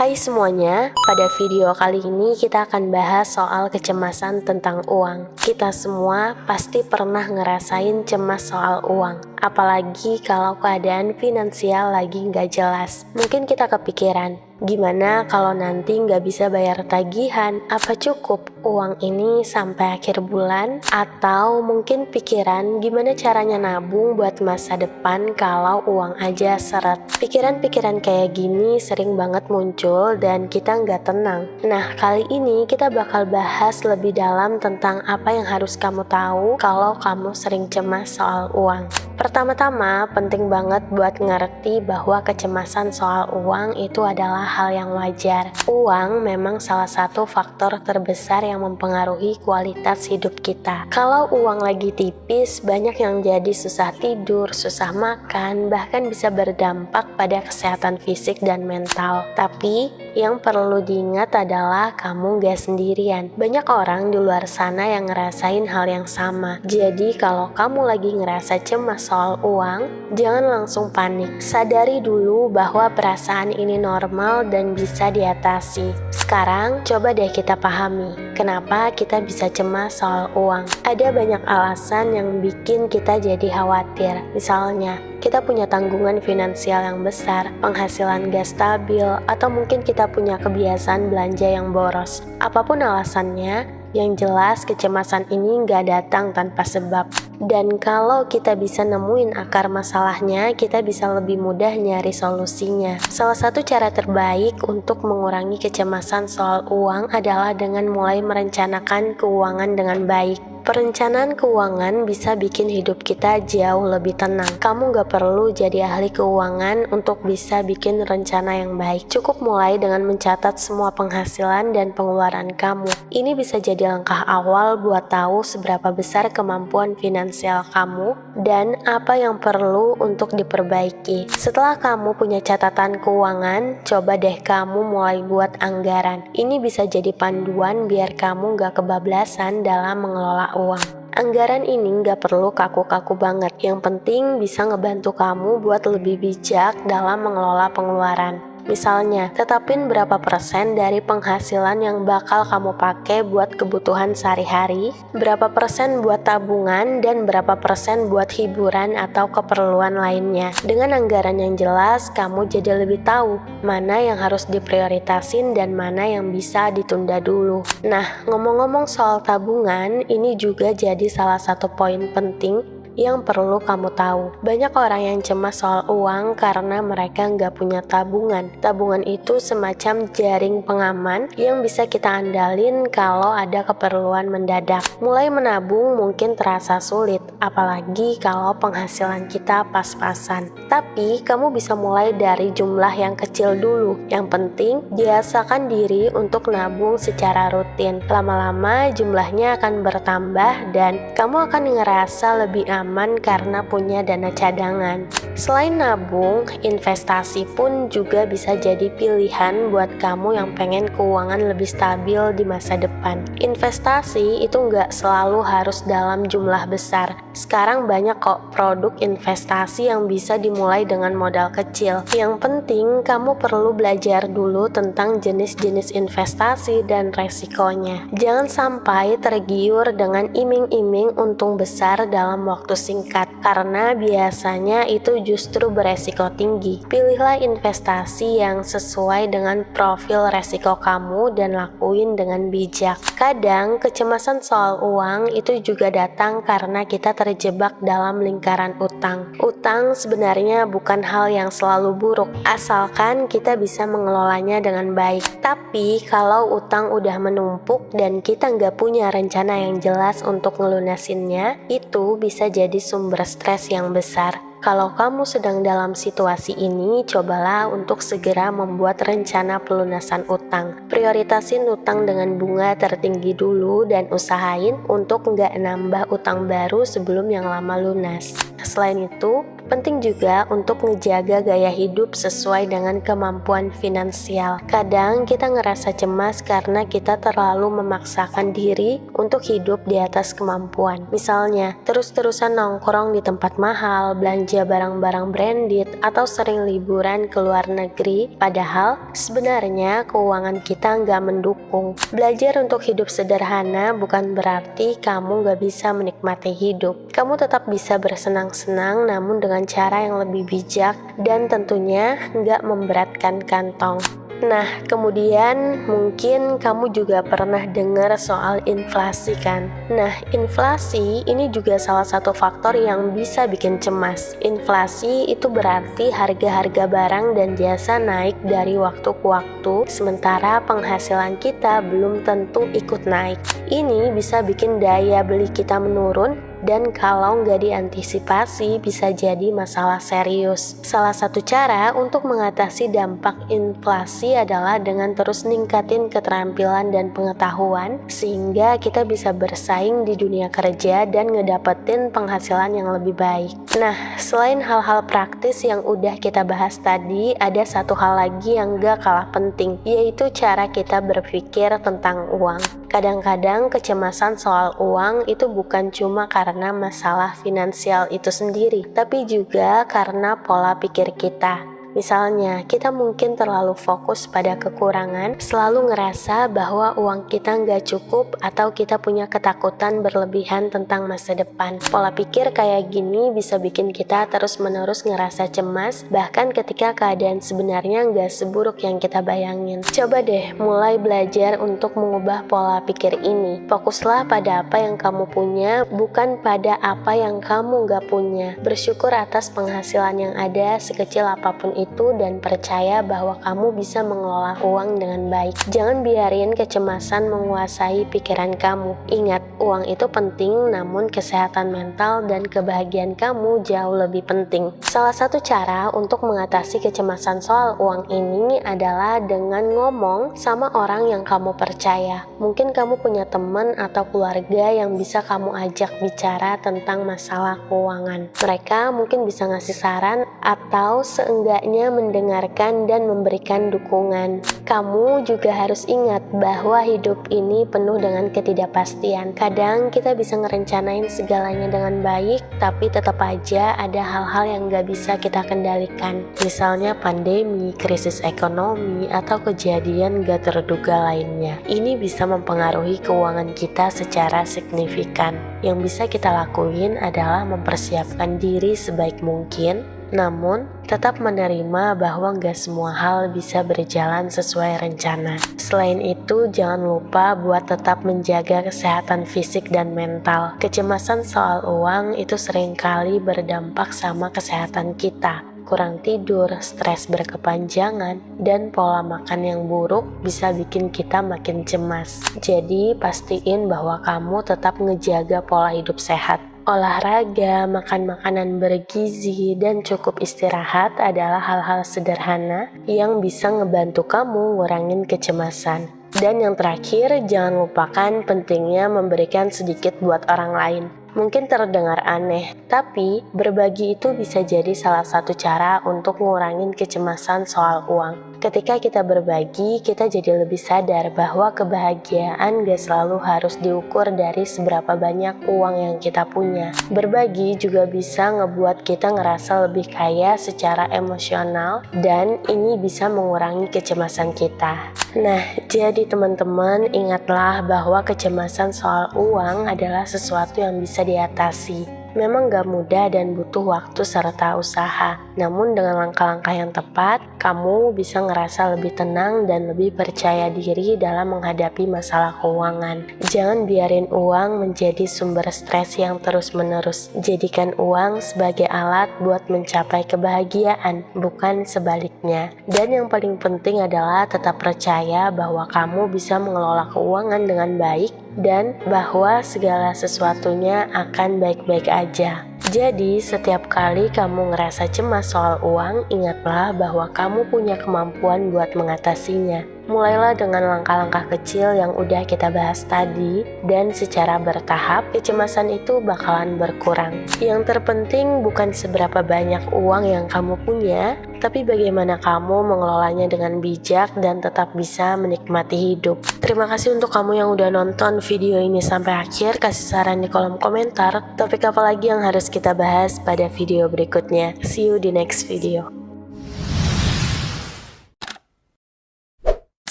Hai semuanya, pada video kali ini kita akan bahas soal kecemasan tentang uang. Kita semua pasti pernah ngerasain cemas soal uang, apalagi kalau keadaan finansial lagi nggak jelas. Mungkin kita kepikiran, gimana kalau nanti nggak bisa bayar tagihan? Apa cukup uang ini sampai akhir bulan? Atau mungkin pikiran gimana caranya nabung buat masa depan kalau uang aja seret. Pikiran-pikiran kayak gini sering banget muncul dan kita nggak tenang. Nah, kali ini kita bakal bahas lebih dalam tentang apa yang harus kamu tahu kalau kamu sering cemas soal uang. Pertama-tama, penting banget buat ngerti bahwa kecemasan soal uang itu adalah hal yang wajar. Uang memang salah satu faktor terbesar yang mempengaruhi kualitas hidup kita. Kalau uang lagi tipis, banyak yang jadi susah tidur, susah makan, bahkan bisa berdampak pada kesehatan fisik dan mental. Tapi, yang perlu diingat adalah kamu gak sendirian. Banyak orang di luar sana yang ngerasain hal yang sama. Jadi, kalau kamu lagi ngerasa cemas soal uang, jangan langsung panik. Sadari dulu bahwa perasaan ini normal dan bisa diatasi. Sekarang, coba deh kita pahami, kenapa kita bisa cemas soal uang. Ada banyak alasan yang bikin kita jadi khawatir. Misalnya, kita punya tanggungan finansial yang besar, penghasilan gak stabil, atau mungkin kita punya kebiasaan belanja yang boros. Apapun alasannya, yang jelas kecemasan ini gak datang tanpa sebab. Dan kalau kita bisa nemuin akar masalahnya, kita bisa lebih mudah nyari solusinya. Salah satu cara terbaik untuk mengurangi kecemasan soal uang adalah dengan mulai merencanakan keuangan dengan baik. Perencanaan keuangan bisa bikin hidup kita jauh lebih tenang. Kamu gak perlu jadi ahli keuangan untuk bisa bikin rencana yang baik. Cukup mulai dengan mencatat semua penghasilan dan pengeluaran kamu. Ini bisa jadi langkah awal buat tahu seberapa besar kemampuan finansial kamu dan apa yang perlu untuk diperbaiki. Setelah kamu punya catatan keuangan, coba deh kamu mulai buat anggaran. Ini bisa jadi panduan biar kamu gak kebablasan dalam mengelola uang. Anggaran ini nggak perlu kaku-kaku banget. Yang penting bisa ngebantu kamu buat lebih bijak dalam mengelola pengeluaran. Misalnya, tetapin berapa persen dari penghasilan yang bakal kamu pakai buat kebutuhan sehari-hari, berapa persen buat tabungan, dan berapa persen buat hiburan atau keperluan lainnya. Dengan anggaran yang jelas, kamu jadi lebih tahu mana yang harus diprioritasin dan mana yang bisa ditunda dulu. Nah, ngomong-ngomong soal tabungan, ini juga jadi salah satu poin penting yang perlu kamu tahu. Banyak orang yang cemas soal uang karena mereka nggak punya tabungan. Tabungan itu semacam jaring pengaman yang bisa kita andalin kalau ada keperluan mendadak. Mulai menabung mungkin terasa sulit, apalagi kalau penghasilan kita pas-pasan. Tapi kamu bisa mulai dari jumlah yang kecil dulu. Yang penting, biasakan diri untuk nabung secara rutin. Lama-lama jumlahnya akan bertambah dan kamu akan ngerasa lebih aman karena punya dana cadangan. Selain nabung, investasi pun juga bisa jadi pilihan buat kamu yang pengen keuangan lebih stabil di masa depan. Investasi itu nggak selalu harus dalam jumlah besar. Sekarang banyak kok produk investasi yang bisa dimulai dengan modal kecil. Yang penting kamu perlu belajar dulu tentang jenis-jenis investasi dan resikonya. Jangan sampai tergiur dengan iming-iming untung besar dalam waktu singkat, karena biasanya itu justru beresiko tinggi. Pilihlah investasi yang sesuai dengan profil resiko kamu dan lakuin dengan bijak. Kadang kecemasan soal uang itu juga datang karena kita terjebak dalam lingkaran utang. Utang sebenarnya bukan hal yang selalu buruk, asalkan kita bisa mengelolanya dengan baik. Tapi kalau utang udah menumpuk dan kita nggak punya rencana yang jelas untuk ngelunasinnya, itu bisa jadi sumber stres yang besar. Kalau kamu sedang dalam situasi ini, cobalah untuk segera membuat rencana pelunasan utang. Prioritasin utang dengan bunga tertinggi dulu dan usahain untuk nggak nambah utang baru sebelum yang lama lunas. Selain itu, Penting juga untuk ngejaga gaya hidup sesuai dengan kemampuan finansial. Kadang kita ngerasa cemas karena kita terlalu memaksakan diri untuk hidup di atas kemampuan. Misalnya, terus-terusan nongkrong di tempat mahal, belanja barang-barang branded, atau sering liburan ke luar negeri, padahal sebenarnya keuangan kita nggak mendukung. Belajar untuk hidup sederhana bukan berarti kamu nggak bisa menikmati hidup. Kamu tetap bisa bersenang-senang, namun dengan cara yang lebih bijak dan tentunya nggak memberatkan kantong. Nah, kemudian mungkin kamu juga pernah dengar soal inflasi kan? Nah, inflasi ini juga salah satu faktor yang bisa bikin cemas. Inflasi itu berarti harga-harga barang dan jasa naik dari waktu ke waktu, sementara penghasilan kita belum tentu ikut naik. Ini bisa bikin daya beli kita menurun, dan kalau nggak diantisipasi bisa jadi masalah serius. Salah satu cara untuk mengatasi dampak inflasi adalah dengan terus ningkatin keterampilan dan pengetahuan sehingga kita bisa bersaing di dunia kerja dan ngedapetin penghasilan yang lebih baik. Nah, selain hal-hal praktis yang udah kita bahas tadi, ada satu hal lagi yang nggak kalah penting, yaitu cara kita berpikir tentang uang. Kadang-kadang kecemasan soal uang itu bukan cuma karena masalah finansial itu sendiri, tapi juga karena pola pikir kita. Misalnya, kita mungkin terlalu fokus pada kekurangan, selalu ngerasa bahwa uang kita nggak cukup atau kita punya ketakutan berlebihan tentang masa depan. Pola pikir kayak gini bisa bikin kita terus-menerus ngerasa cemas, bahkan ketika keadaan sebenarnya nggak seburuk yang kita bayangin. Coba deh mulai belajar untuk mengubah pola pikir ini. Fokuslah pada apa yang kamu punya, bukan pada apa yang kamu nggak punya. Bersyukur atas penghasilan yang ada sekecil apapun itu dan percaya bahwa kamu bisa mengelola uang dengan baik. Jangan biarin kecemasan menguasai pikiran kamu. Ingat, uang itu penting, namun kesehatan mental dan kebahagiaan kamu jauh lebih penting. Salah satu cara untuk mengatasi kecemasan soal uang ini adalah dengan ngomong sama orang yang kamu percaya. Mungkin kamu punya teman atau keluarga yang bisa kamu ajak bicara tentang masalah keuangan. Mereka mungkin bisa ngasih saran atau seenggaknya mendengarkan dan memberikan dukungan. Kamu juga harus ingat bahwa hidup ini penuh dengan ketidakpastian. Kadang kita bisa ngerencanain segalanya dengan baik, tapi tetap aja ada hal-hal yang gak bisa kita kendalikan. Misalnya pandemi, krisis ekonomi, atau kejadian gak terduga lainnya. Ini bisa mempengaruhi keuangan kita secara signifikan. Yang bisa kita lakuin adalah mempersiapkan diri sebaik mungkin, namun tetap menerima bahwa nggak semua hal bisa berjalan sesuai rencana. Selain itu, jangan lupa buat tetap menjaga kesehatan fisik dan mental. Kecemasan soal uang itu seringkali berdampak sama kesehatan kita. Kurang tidur, stres berkepanjangan, dan pola makan yang buruk bisa bikin kita makin cemas. Jadi, pastiin bahwa kamu tetap ngejaga pola hidup sehat. Olahraga, makan makanan bergizi, dan cukup istirahat adalah hal-hal sederhana yang bisa ngebantu kamu ngurangin kecemasan. Dan yang terakhir, jangan lupakan pentingnya memberikan sedikit buat orang lain. Mungkin terdengar aneh, tapi berbagi itu bisa jadi salah satu cara untuk ngurangin kecemasan soal uang. Ketika kita berbagi, kita jadi lebih sadar bahwa kebahagiaan gak selalu harus diukur dari seberapa banyak uang yang kita punya. Berbagi juga bisa ngebuat kita ngerasa lebih kaya secara emosional, dan ini bisa mengurangi kecemasan kita. Nah, jadi teman-teman, ingatlah bahwa kecemasan soal uang adalah sesuatu yang bisa diatasi. Memang gak mudah dan butuh waktu serta usaha. Namun dengan langkah-langkah yang tepat, kamu bisa ngerasa lebih tenang dan lebih percaya diri dalam menghadapi masalah keuangan. Jangan biarin uang menjadi sumber stres yang terus-menerus. Jadikan uang sebagai alat buat mencapai kebahagiaan, bukan sebaliknya. Dan yang paling penting adalah tetap percaya bahwa kamu bisa mengelola keuangan dengan baik dan bahwa segala sesuatunya akan baik-baik aja. Jadi, setiap kali kamu ngerasa cemas soal uang, ingatlah bahwa kamu punya kemampuan buat mengatasinya. Mulailah dengan langkah-langkah kecil yang udah kita bahas tadi, dan secara bertahap kecemasan itu bakalan berkurang. Yang terpenting bukan seberapa banyak uang yang kamu punya, tapi bagaimana kamu mengelolanya dengan bijak dan tetap bisa menikmati hidup. Terima kasih untuk kamu yang udah nonton video ini sampai akhir. Kasih saran di kolom komentar, topik apa lagi yang harus kita bahas pada video berikutnya. See you di next video.